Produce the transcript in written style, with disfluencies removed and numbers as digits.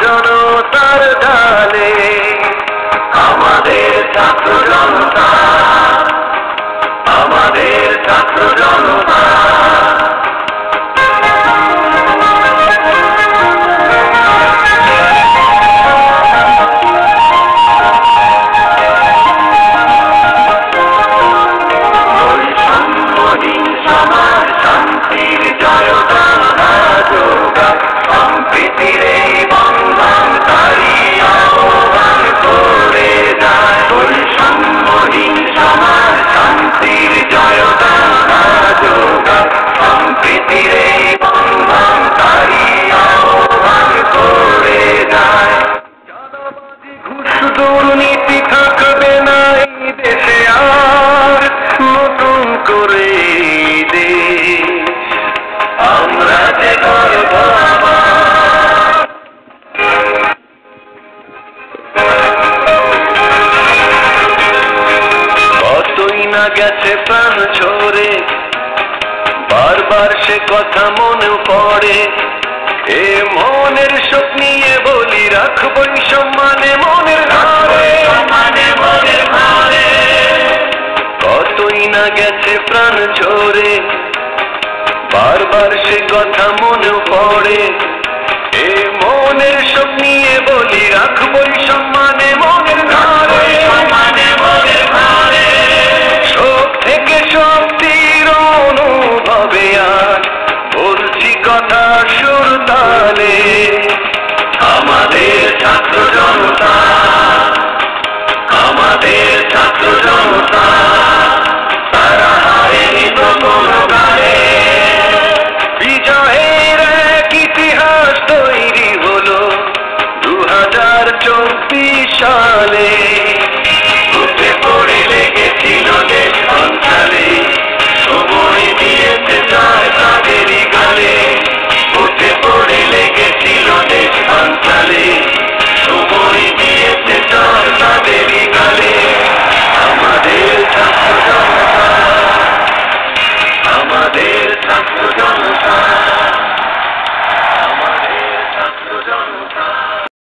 জনতার ঢালে আমাদের ছাত্র জনতা, আমাদের ছাত্র জনতা। বৈষম্যহীন সমাজ শান্তির জয়গান যোগায়, সম্প্রীতির এই বন্ধন তারি আহ্বান করে যায়। বৈষম্যহীন সমাজ শান্তির জয়গান যোগায়, সম্প্রীতির এই বন্ধন তারি আহ্বান করে যায়। চাঁদাবাজি ঘুষ দুর্নীতি থাকবে না এই দেশে আর, নতুন করে দেশ আমরা যে গর্ব আমার। কতই না গেছে প্রাণ ঝরে, বারবার সে কথা মনে পড়ে। এ মনের শোক নিয়ে বলি রাখবই সম্মানে মনের ঘরে, সম্মানে মনের ঘরে। কতই না গেছে প্রাণ ঝরে, বারবার সে কথা মনে পড়ে। এ মনের শোক নিয়ে বলি রাখবই সম্মানে মনের ঘরে।